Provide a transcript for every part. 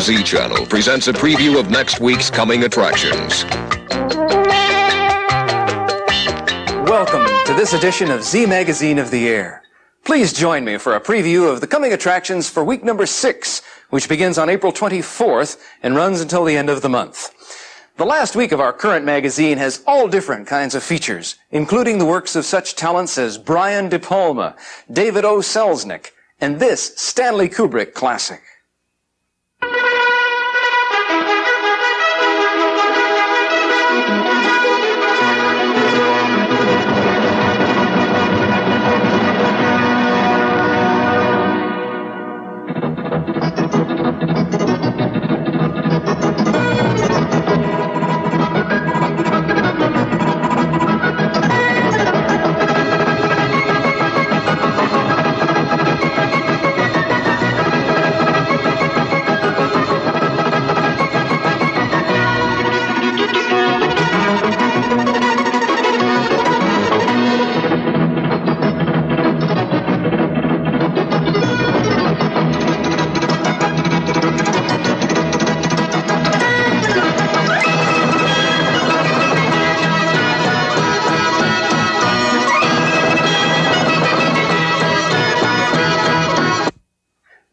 Z Channel presents a preview of next week's coming attractions. Welcome to this edition of Z Magazine of the Air. Please join me for a preview of the coming attractions for week number 6, which begins on April 24th and runs until the end of the month. The last week of our current magazine has all different kinds of features, including the works of such talents as Brian De Palma, David O. Selznick, and this Stanley Kubrick classic.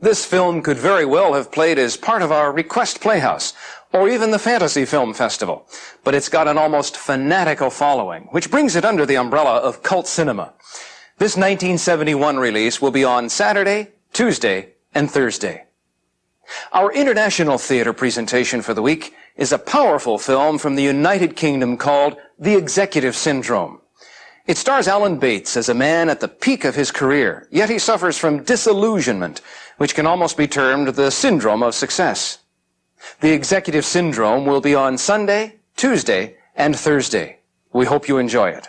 This film could very well have played as part of our Request Playhouse, or even the Fantasy Film Festival, but it's got an almost fanatical following, which brings it under the umbrella of cult cinema. This 1971 release will be on Saturday, Tuesday, and Thursday. Our international theater presentation for the week is a powerful film from the United Kingdom called The Executive Syndrome. It stars Alan Bates as a man at the peak of his career, yet he suffers from disillusionment, which can almost be termed the syndrome of success. The Executive Syndrome will be on Sunday, Tuesday, and Thursday. We hope you enjoy it.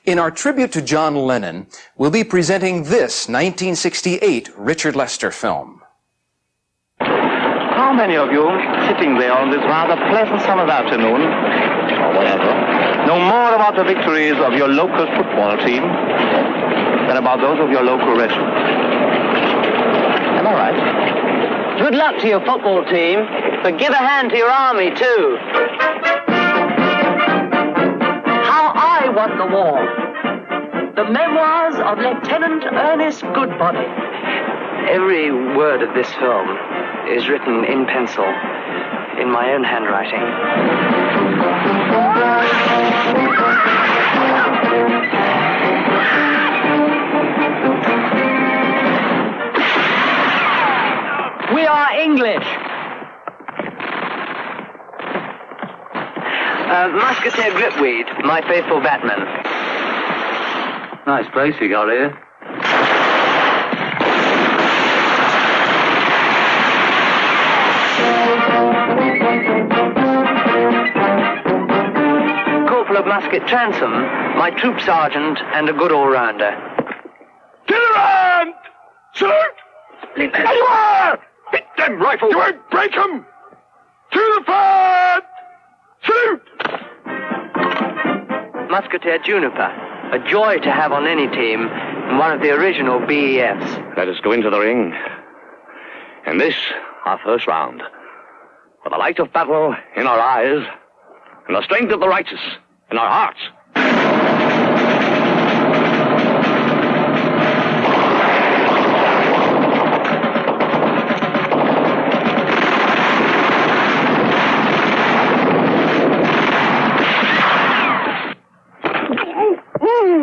In our tribute to John Lennon, we'll be presenting this 1968 Richard Lester film. How many of you, sitting there on this rather pleasant summer's afternoon, or whatever, know more about the victories of your local football team than about those of your local regiment? Am I right? Good luck to your football team, but give a hand to your army, too. How I Won the War. The Memoirs of Lieutenant Ernest Goodbody. Every word of this film is written in pencil, in my own handwriting. We are English. Musketeer Gripweed, my faithful batman. Nice place you got here. Corporal of Musket Transom, my troop sergeant and a good all-rounder. To the round! Salute! There you are! Hit them, rifle! You won't break them! To the front! Salute! Musketeer Juniper, a joy to have on any team, and one of the original BEFs. Let us go into the ring. And this, our first round. With the light of battle in our eyes, and the strength of the righteous in our hearts.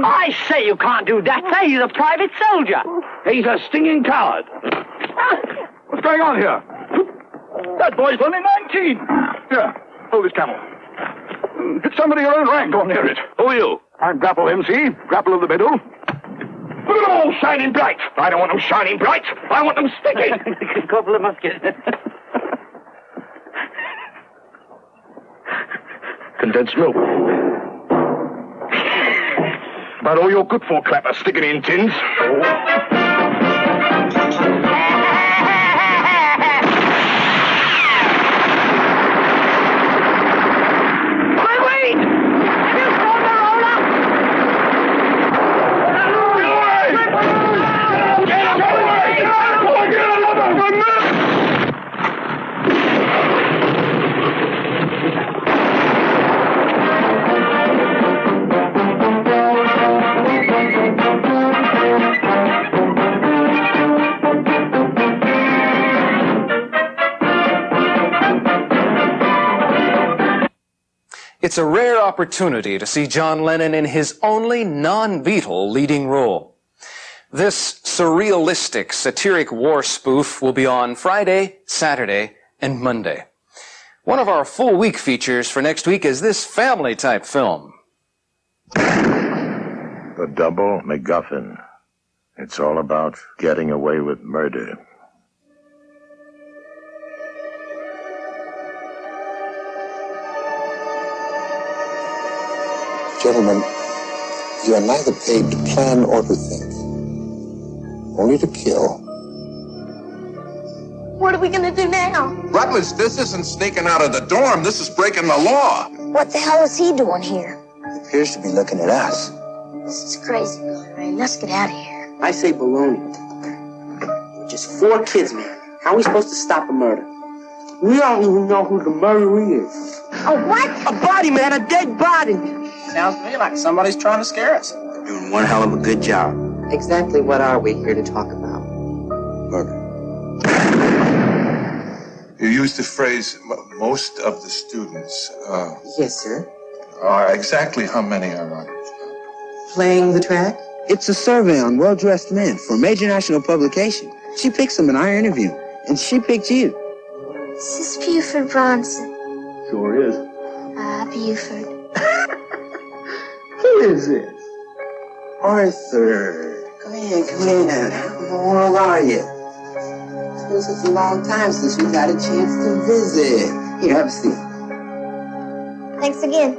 I say you can't do that. Say he's a private soldier. He's a stinging coward. What's going on here? That boy's only 19. Here, hold his camel. Hit somebody your own rank or near it. Who are you? I'm Grapple MC, Grapple of the Middle. Look at them all shining bright. I don't want them shining bright. I want them sticky. Corporal of Musket. Condensed milk. About all you're good for, Clapper, sticking in tins. It's a rare opportunity to see John Lennon in his only non-Beatle leading role. This surrealistic, satiric war spoof will be on Friday, Saturday, and Monday. One of our full week features for next week is this family-type film. The Double MacGuffin. It's all about getting away with murder. Gentlemen, you are neither paid to plan or to think, only to kill. What are we gonna do now? Rutledge, this isn't sneaking out of the dorm. This is breaking the law. What the hell is he doing here? He appears to be looking at us. This is crazy, Billy Ray. Let's get out of here. I say baloney. We're just 4 kids, man. How are we supposed to stop a murder? We don't even know who the murderer is. A what? A body, man, a dead body. Sounds to me like somebody's trying to scare us. They're doing one hell of a good job. Exactly what are we here to talk about? Murder. You used the phrase, most of the students. Yes, sir. Exactly how many are on it? Playing the track? It's a survey on well-dressed men for a major national publication. She picks them in our interview, and she picked you. Is this Buford Bronson? Sure is. Buford. Who is this? Arthur. Come in. How in the world are you? It's been such a long time since we got a chance to visit. Here, have a seat. Thanks again.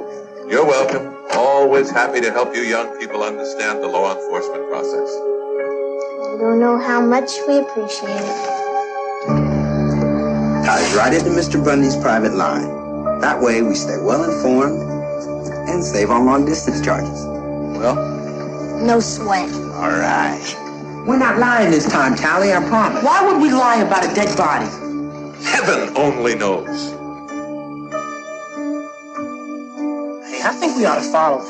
You're welcome. Always happy to help you young people understand the law enforcement process. You don't know how much we appreciate it. Ties right into Mr. Bundy's private line. That way we stay well informed and save on long distance charges. Well? No sweat. All right. We're not lying this time, Tally, I promise. Why would we lie about a dead body? Heaven only knows. Hey, I think we ought to follow him.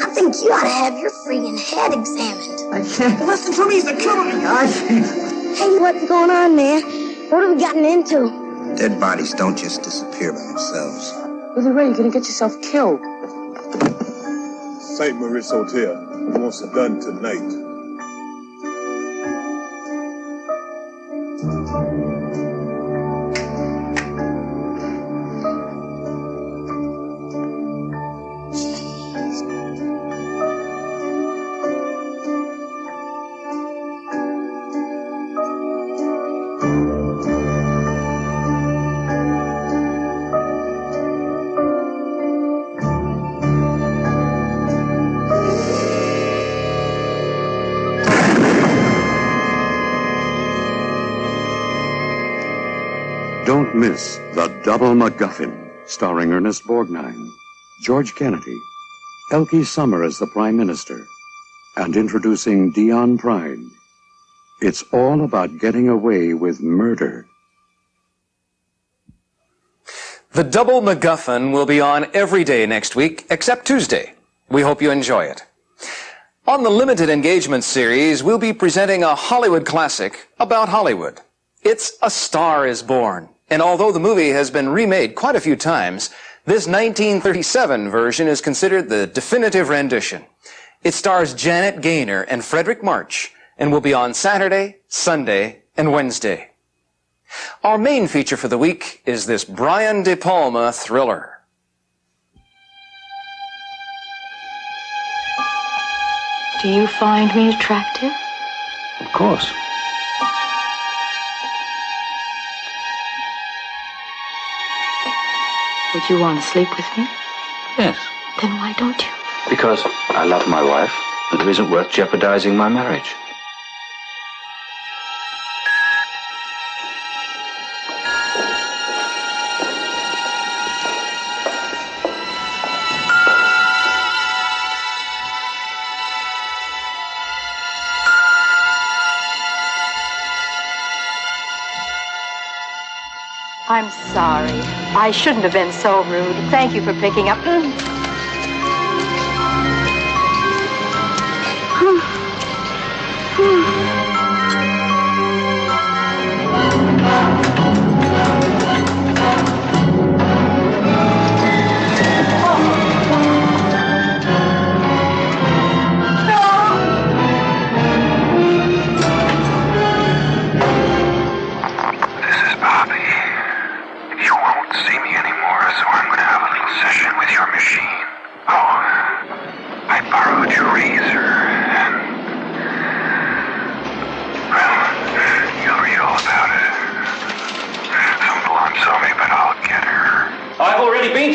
I think you ought to have your freaking head examined. I can't. Listen to me, he's a killer. I can't. Hey, what's going on, man? What have we gotten into? Dead bodies don't just disappear by themselves. Billy Ray, you're gonna get yourself killed. St. Moritz Hotel. He wants it done tonight. Don't miss The Double MacGuffin, starring Ernest Borgnine, George Kennedy, Elkie Summer as the Prime Minister, and introducing Dion Pride. It's all about getting away with murder. The Double MacGuffin will be on every day next week, except Tuesday. We hope you enjoy it. On the limited engagement series, we'll be presenting a Hollywood classic about Hollywood. It's A Star is Born. And although the movie has been remade quite a few times, this 1937 version is considered the definitive rendition. It stars Janet Gaynor and Frederick March and will be on Saturday, Sunday, and Wednesday. Our main feature for the week is this Brian De Palma thriller. Do you find me attractive? Of course. Would you want to sleep with me? Yes. Then why don't you? Because I love my wife, and it isn't worth jeopardizing my marriage. I'm sorry. I shouldn't have been so rude. Thank you for picking up.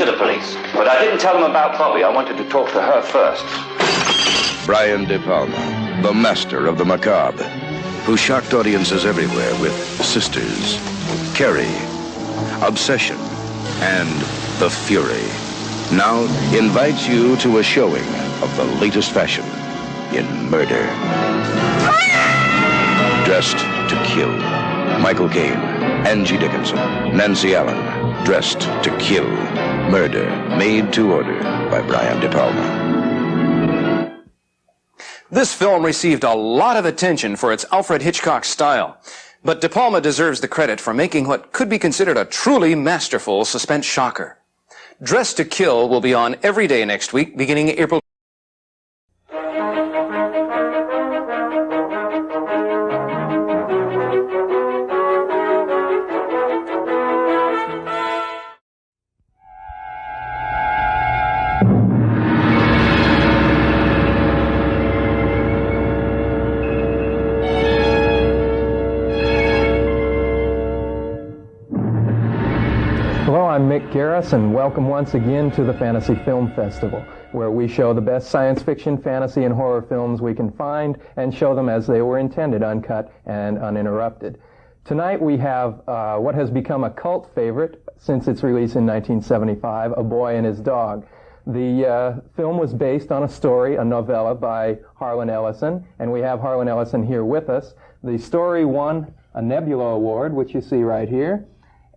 to the police, but I didn't tell them about Bobby. I wanted to talk to her first. Brian De Palma, the master of the macabre, who shocked audiences everywhere with Sisters, Carrie, Obsession, and The Fury, now invites you to a showing of the latest fashion in murder. Dressed to Kill. Michael Caine, Angie Dickinson, Nancy Allen, Dressed to Kill. Murder, made to order by Brian De Palma. This film received a lot of attention for its Alfred Hitchcock style, but De Palma deserves the credit for making what could be considered a truly masterful suspense shocker. Dressed to Kill will be on every day next week, beginning April. Hello, I'm Mick Garris, and welcome once again to the Fantasy Film Festival, where we show the best science fiction, fantasy, and horror films we can find and show them as they were intended, uncut and uninterrupted. Tonight we have what has become a cult favorite since its release in 1975, A Boy and His Dog. The film was based on a story, a novella by Harlan Ellison, and we have Harlan Ellison here with us. The story won a Nebula Award, which you see right here.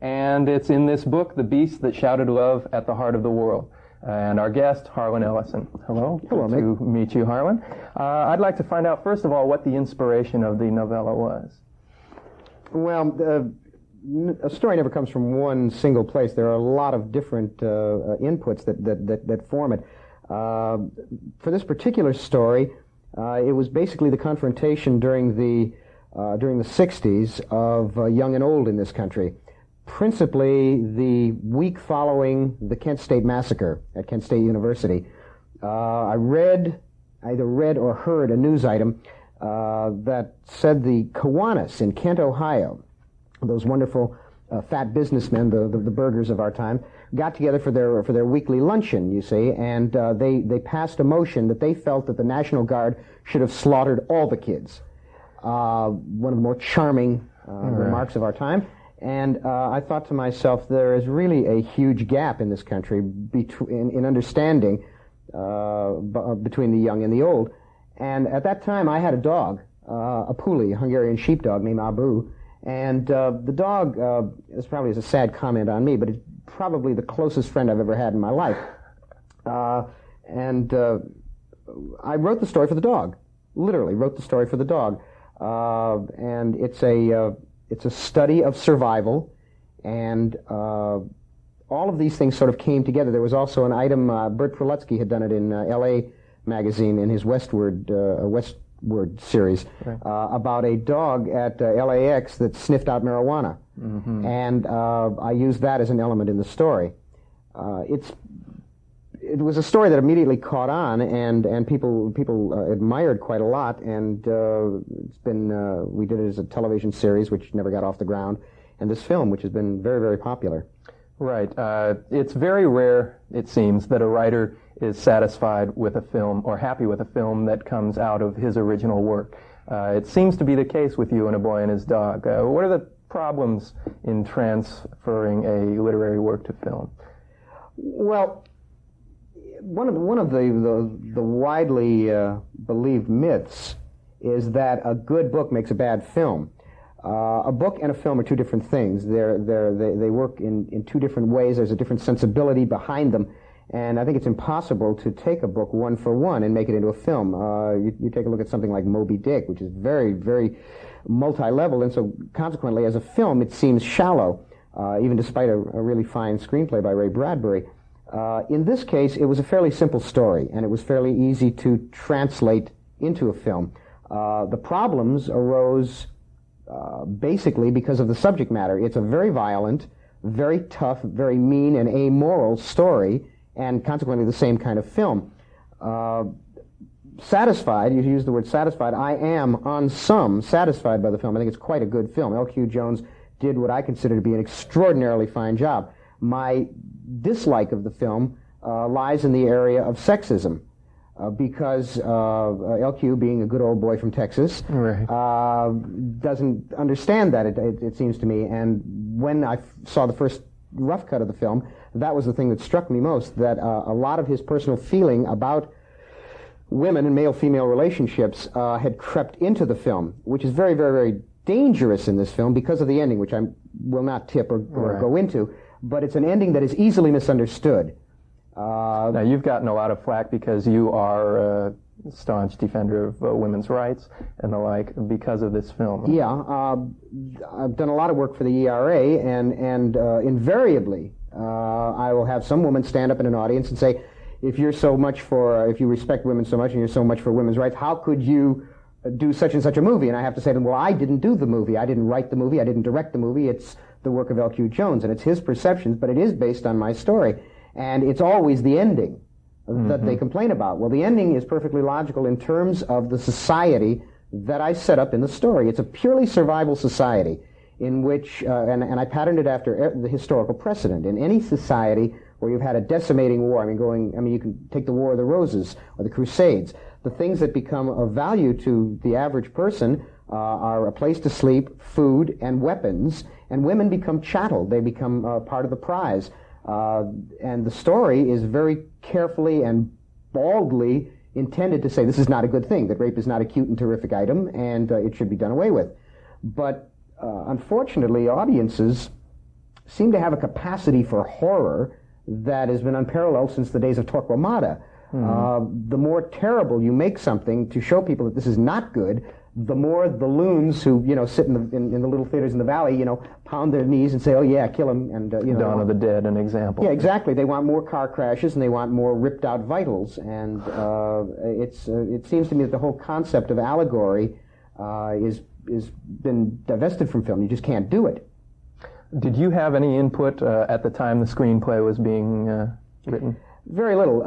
And it's in this book, The Beast That Shouted Love at the Heart of the World. And our guest, Harlan Ellison. Hello. Hello, Good to meet you, Harlan. I'd like to find out, first of all, what the inspiration of the novella was. Well, a story never comes from one single place. There are a lot of different inputs that form it. For this particular story, it was basically the confrontation during the 60s of young and old in this country. Principally the week following the Kent State Massacre at Kent State University. I either read or heard a news item that said the Kiwanis in Kent, Ohio, those wonderful fat businessmen, the burghers of our time, got together for their weekly luncheon, you see, and they passed a motion that they felt that the National Guard should have slaughtered all the kids. One of the more charming remarks of our time. And I thought to myself, there is really a huge gap in this country in understanding between the young and the old. And at that time, I had a dog, a Puli, a Hungarian sheepdog named Abu. And the dog, this probably is a sad comment on me, but it's probably the closest friend I've ever had in my life. And I wrote the story for the dog, literally wrote the story for the dog. And it's a study of survival, and all of these things sort of came together. There was also an item, Bert Prolutsky had done it in L.A. magazine in his Westward series, right, about a dog at LAX that sniffed out marijuana. Mm-hmm. And I used that as an element in the story. It was a story that immediately caught on, and people admired quite a lot, and it's been we did it as a television series which never got off the ground, and this film which has been very, very popular. Right. It's very rare, it seems, that a writer is satisfied with a film or happy with a film that comes out of his original work. It seems to be the case with you and A Boy and His Dog. What are the problems in transferring a literary work to film? Well, one of the widely believed myths is that a good book makes a bad film. A book and a film are two different things. They work in two different ways. There's a different sensibility behind them, and I think it's impossible to take a book one for one and make it into a film. You take a look at something like Moby Dick, which is very, very multi-level, and so consequently, as a film, it seems shallow, even despite a really fine screenplay by Ray Bradbury. In this case, it was a fairly simple story, and it was fairly easy to translate into a film. The problems arose basically because of the subject matter. It's a very violent, very tough, very mean, and amoral story, and consequently the same kind of film. Satisfied, you used the word satisfied, I am, on some, satisfied by the film. I think it's quite a good film. L.Q. Jones did what I consider to be an extraordinarily fine job. My dislike of the film lies in the area of sexism. Because LQ, being a good old boy from Texas, doesn't understand that, it seems to me. And when I saw the first rough cut of the film, that was the thing that struck me most, that a lot of his personal feeling about women and male-female relationships had crept into the film, which is very, very, very dangerous in this film because of the ending, which I will not tip or go into, but it's an ending that is easily misunderstood. Now, you've gotten a lot of flack because you are a staunch defender of women's rights and the like because of this film. Yeah, I've done a lot of work for the ERA, and invariably I will have some woman stand up in an audience and say, if you respect women so much and you're so much for women's rights, how could you do such and such a movie? And I have to say to them, well, I didn't do the movie. I didn't write the movie. I didn't direct the movie. It's the work of L.Q. Jones, and it's his perceptions, but it is based on my story. And it's always the ending that they complain about. Well, the ending is perfectly logical in terms of the society that I set up in the story. It's a purely survival society in which, and I patterned it after the historical precedent. In any society where you've had a decimating war, you can take the War of the Roses or the Crusades, the things that become of value to the average person are a place to sleep, food, and weapons, and women become chattel. They become part of the prize. And the story is very carefully and baldly intended to say this is not a good thing, that rape is not a cute and terrific item, and it should be done away with. But unfortunately, audiences seem to have a capacity for horror that has been unparalleled since the days of Torquemada. The more terrible you make something to show people that this is not good, the more the loons who sit in the little theaters in the valley pound their knees and say, oh yeah, kill him, and Dawn of the Dead, an example. Yeah, exactly. They want more car crashes and they want more ripped out vitals, and it seems to me that the whole concept of allegory is been divested from film. You just can't do it. Did you have any input at the time the screenplay was being written? Very little.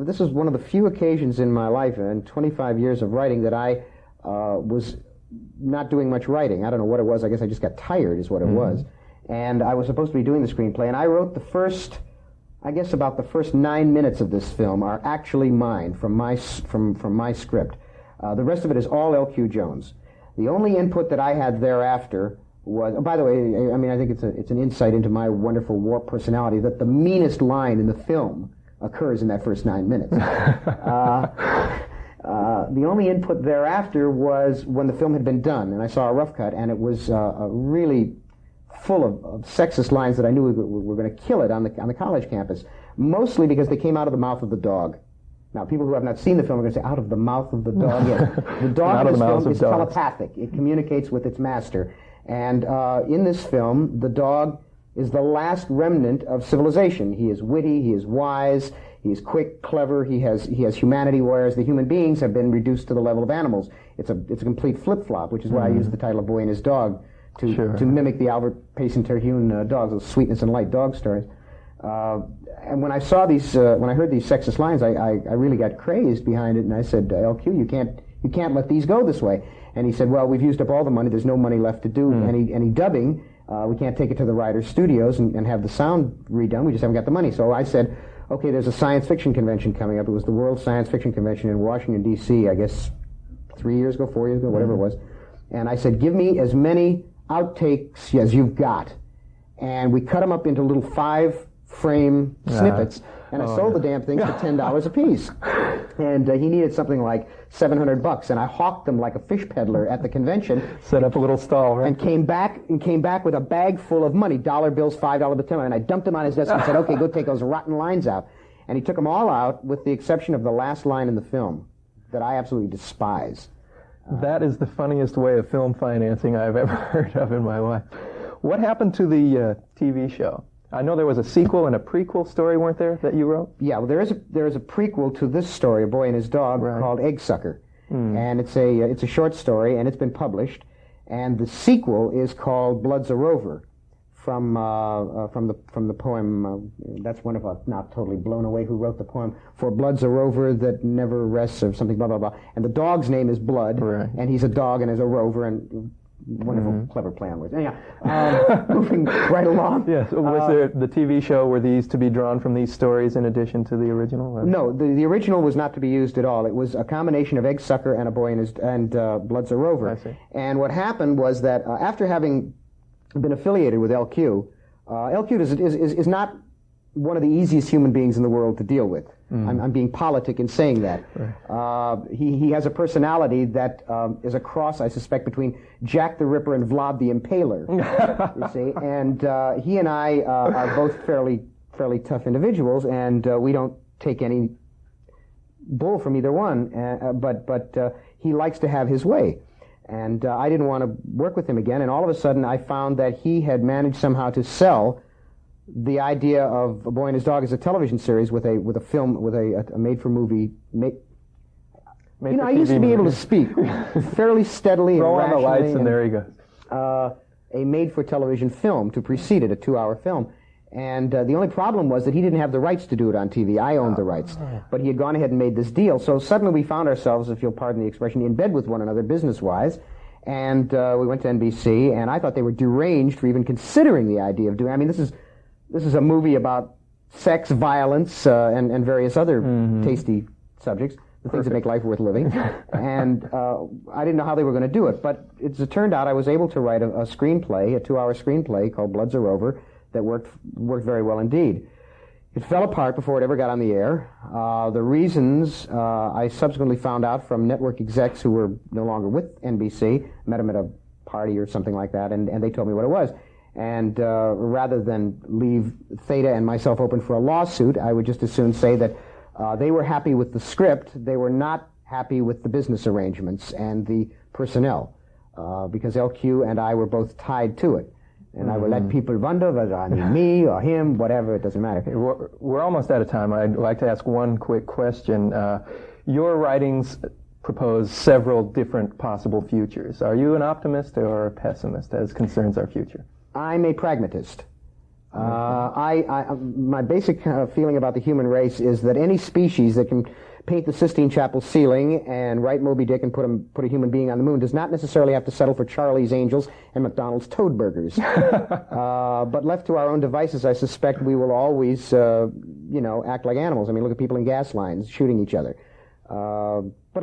This is one of the few occasions in my life, in 25 years of writing, that I was not doing much writing. I don't know what it was. I guess I just got tired is what it was. And I was supposed to be doing the screenplay, and I wrote about the first 9 minutes of this film are actually mine, from my script. The rest of it is all L.Q. Jones. The only input that I had thereafter was, by the way, I think it's an insight into my wonderful warped personality that the meanest line in the film occurs in that first 9 minutes. The only input thereafter was when the film had been done, and I saw a rough cut, and it was really full of sexist lines that I knew were going to kill it on the college campus, mostly because they came out of the mouth of the dog. Now, people who have not seen the film are going to say, out of the mouth of the dog? Yes. The dog in this film is telepathic. It communicates with its master. And in this film, the dog is the last remnant of civilization. He is witty, he is wise, he is quick, clever, he has humanity, whereas the human beings have been reduced to the level of animals. It's a complete flip-flop, which is why I use the title of Boy and His Dog to mimic the Albert Payson Terhune dogs, those Sweetness and Light dog stories. And when I saw these, when I heard these sexist lines, I really got crazed behind it, and I said, LQ, you can't let these go this way. And he said, well, we've used up all the money, there's no money left to do any dubbing, we can't take it to the writers' studios and have the sound redone, we just haven't got the money. So I said, okay, there's a science fiction convention coming up. It was the World Science Fiction Convention in Washington, D.C., I guess 4 years ago, whatever it was. And I said, give me as many outtakes as you've got. And we cut them up into little 5-frame snippets, and I sold the damn things for $10 a piece. And he needed something like $700, and I hawked them like a fish peddler at the convention. Set up a little stall, right? And came back with a bag full of money, dollar bills, $5 bills, and I dumped them on his desk and said, okay, go take those rotten lines out. And he took them all out, with the exception of the last line in the film that I absolutely despise. That is the funniest way of film financing I've ever heard of in my life. What happened to the TV show? I know there was a sequel and a prequel story, weren't there, that you wrote? Yeah, well, there is a prequel to this story, A Boy and His Dog, called Egg Sucker. And it's a short story, and it's been published. And the sequel is called Blood's a Rover, from the poem, that's one of us, not totally blown away who wrote the poem, for Blood's a Rover that never rests, or something, blah, blah, blah. And the dog's name is Blood, and he's a dog and is a rover, and wonderful, clever play on words. Anyhow, moving right along. Yes. Was there the TV show, were these to be drawn from these stories in addition to the original? Or? No, the original was not to be used at all. It was a combination of Egg Sucker and A Boy and Blood's a Rover. I see. And what happened was that after having been affiliated with LQ, LQ is not one of the easiest human beings in the world to deal with. I'm being politic in saying that. Right. He has a personality that is a cross, I suspect, between Jack the Ripper and Vlad the Impaler. You see, and he and I are both fairly tough individuals, and we don't take any bull from either one. But he likes to have his way, and I didn't want to work with him again. And all of a sudden, I found that he had managed somehow to sell the idea of A Boy and His Dog as a television series with a film, with a made-for-movie. I used to be able to speak fairly steadily Throw and on the rationally. lights and there you go. A made-for-television film to precede it, a 2-hour film. And the only problem was that he didn't have the rights to do it on TV. I owned the rights. But he had gone ahead and made this deal. So suddenly we found ourselves, if you'll pardon the expression, in bed with one another business-wise. And we went to NBC, and I thought they were deranged for even considering the idea of doing... I mean, this is a movie about sex, violence, and various other tasty subjects, the things that make life worth living. And I didn't know how they were going to do it. But as it turned out, I was able to write a screenplay, a 2-hour screenplay called Blood's a Rover, that worked very well indeed. It fell apart before it ever got on the air. The reasons I subsequently found out from network execs who were no longer with NBC, met them at a party or something like that, and they told me what it was. And rather than leave Theta and myself open for a lawsuit, I would just as soon say that they were happy with the script. They were not happy with the business arrangements and the personnel, because LQ and I were both tied to it. And I would let people wonder whether I mean me or him, whatever, it doesn't matter. We're almost out of time. I'd like to ask one quick question. Your writings propose several different possible futures. Are you an optimist or a pessimist as concerns our future? I'm a pragmatist. My basic feeling about the human race is that any species that can paint the Sistine Chapel ceiling and write Moby Dick and put a human being on the moon does not necessarily have to settle for Charlie's Angels and McDonald's Toad Burgers. But left to our own devices, I suspect we will always, act like animals. I mean, look at people in gas lines shooting each other. But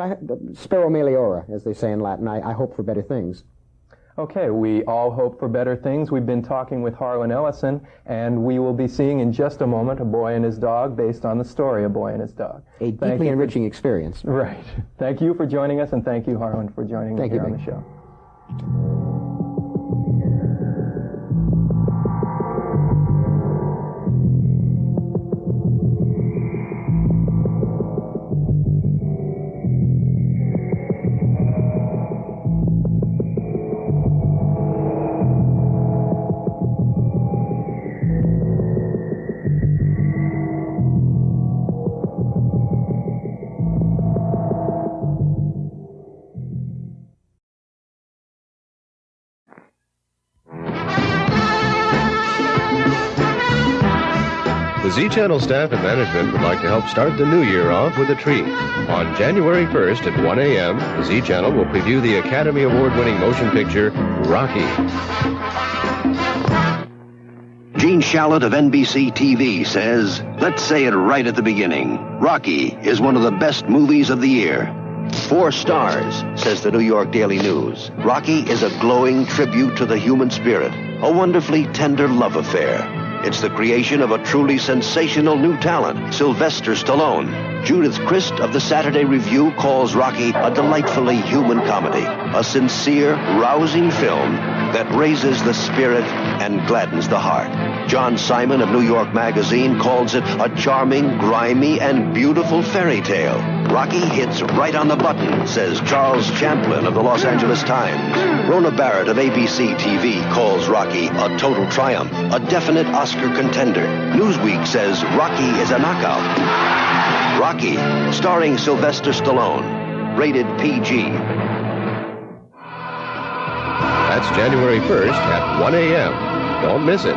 spero meliora, as they say in Latin. I hope for better things. Okay, we all hope for better things. We've been talking with Harlan Ellison, and we will be seeing in just a moment A Boy and His Dog, based on the story A Boy and His Dog. A deeply enriching experience. Right. Thank you for joining us, and thank you, Harlan, for joining me here on the show. The Z-Channel staff and management would like to help start the new year off with a treat. On January 1st at 1 a.m., the Z-Channel will preview the Academy Award-winning motion picture, Rocky. Gene Shalit of NBC TV says, let's say it right at the beginning. Rocky is one of the best movies of the year. 4 stars, says the New York Daily News. Rocky is a glowing tribute to the human spirit, a wonderfully tender love affair. It's the creation of a truly sensational new talent, Sylvester Stallone. Judith Crist of the Saturday Review calls Rocky a delightfully human comedy, a sincere, rousing film that raises the spirit and gladdens the heart. John Simon of New York Magazine calls it a charming, grimy, and beautiful fairy tale. Rocky hits right on the button, says Charles Champlin of the Los Angeles Times. Rona Barrett of ABC TV calls Rocky a total triumph, a definite Oscar contender. Newsweek says Rocky is a knockout. Rocky, starring Sylvester Stallone. Rated PG. That's January 1st at 1 a.m. Don't miss it.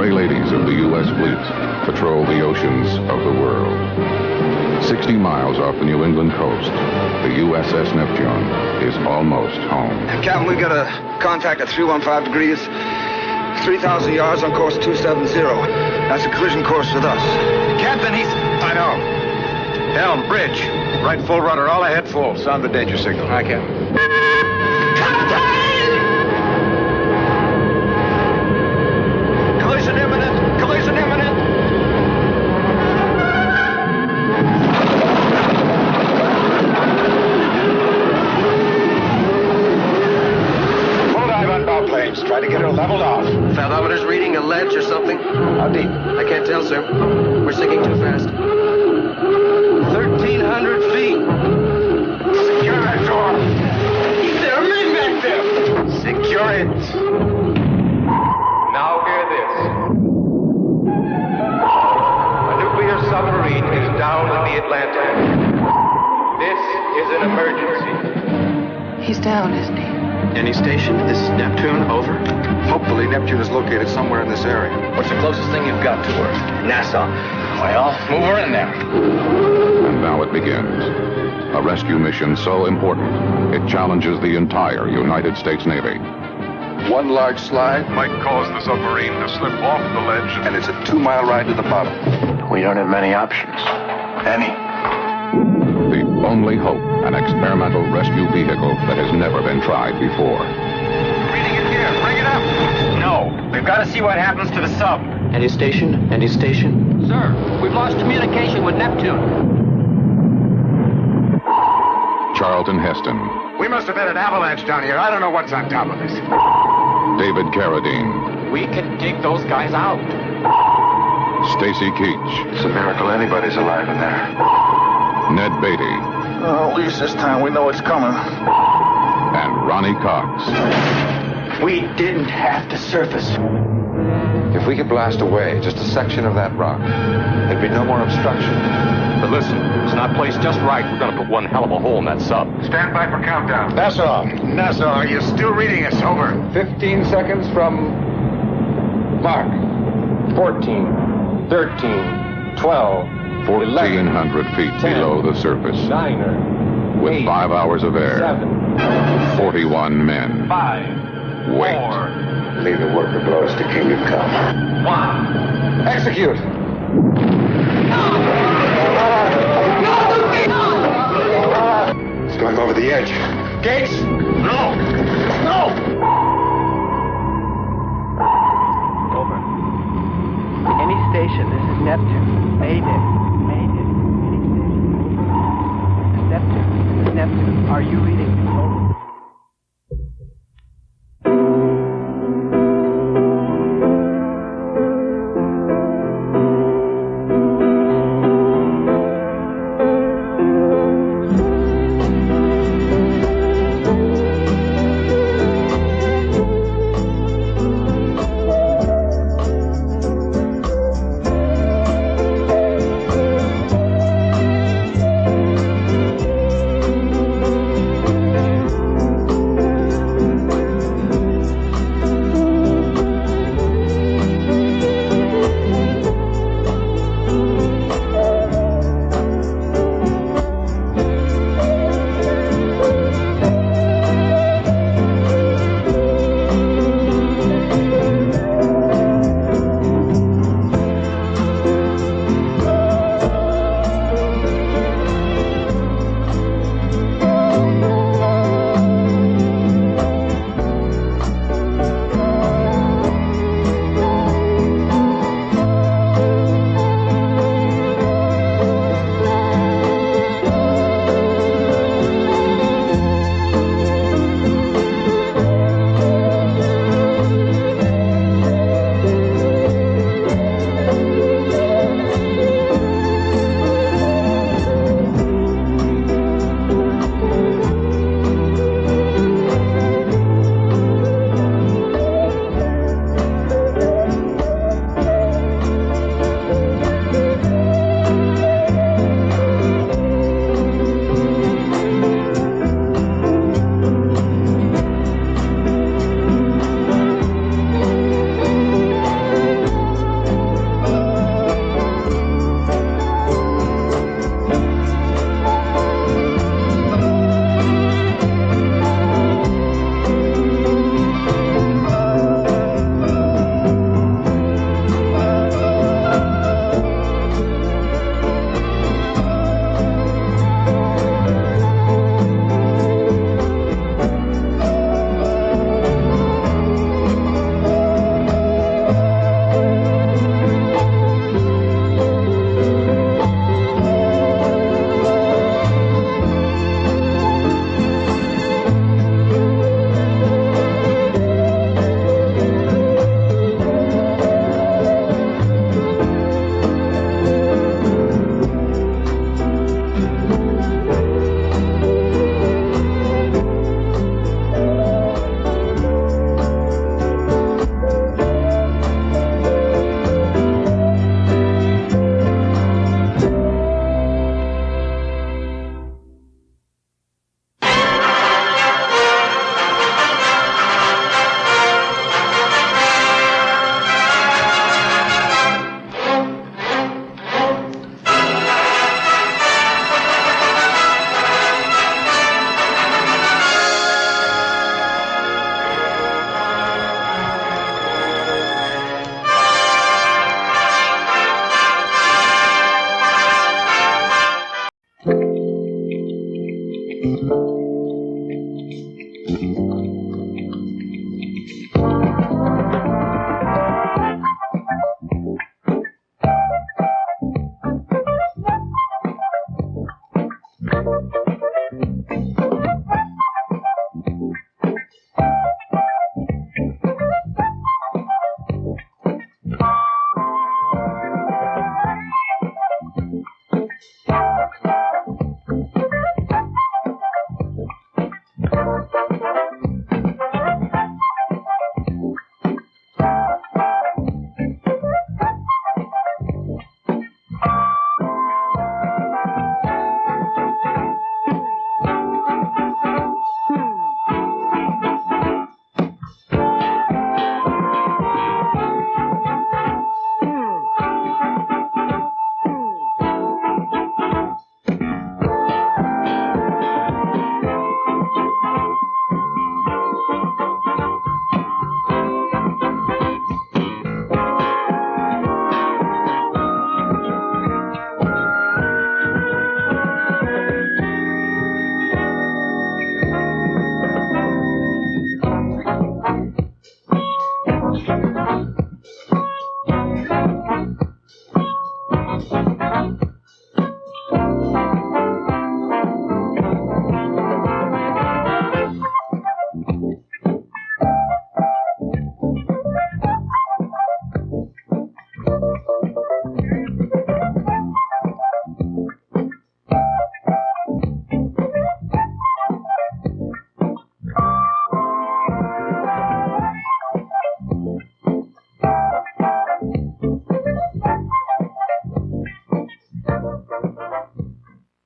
gray ladies of the U.S. fleet patrol the oceans of the world. 60 miles off the New England coast, the USS Neptune is almost home. Captain, we got a contact at 315 degrees, 3,000 yards on course 270. That's a collision course with us. Captain, he's... I know. Helm, bridge. Right full rudder, all ahead full. Sound the danger signal. Hi, Captain. Collision imminent! Collision imminent! Full dive on bow planes. Try to get her leveled off. Fathometer's reading a ledge or something? How deep? I can't tell, sir. We're sinking too fast. 1,300 feet. Secure that door. There are men back there. Secure it. Now hear this. A nuclear submarine is down in the Atlantic. This is an emergency. He's down, isn't he? Any station? This is Neptune, over. Hopefully Neptune is located somewhere in this area. What's the closest thing you've got to her? NASA. Well, move her in there. And now it begins. A rescue mission so important, it challenges the entire United States Navy. One large slide might cause the submarine to slip off the ledge, and it's a 2-mile ride to the bottom. We don't have many options. Any. The only hope, an experimental rescue vehicle that has never been tried before. Reading it here. Bring it up. No. We've got to see what happens to the sub. Any station? Any station? Sir, we've lost communication with Neptune. Charlton Heston, We must have had an avalanche down here. I don't know what's on top of this. David Carradine, We can dig those guys out. Stacy Keach, It's a miracle anybody's alive in there. Ned Beatty, At least this time we know it's coming. and Ronnie Cox. We didn't have to surface. If we could blast away just a section of that rock, there'd be no more obstruction. But listen, it's not placed just right. We're gonna put one hell of a hole in that sub. Stand by for countdown. Nassau, are you still reading us? Over. 15 seconds from... Mark. 14, 13, 12, 1,400 feet 10, below the surface. 9, With 8, 5 hours of air, 7, 41 men. 5, Wait. 4. Leave the worker blows to kingdom come. 1. Execute. It's going over the edge. Gates? No! No! Over. Any station, this is Neptune. Mayday. Mayday. Any station. This is Neptune. This is Neptune. Are you reading? Over.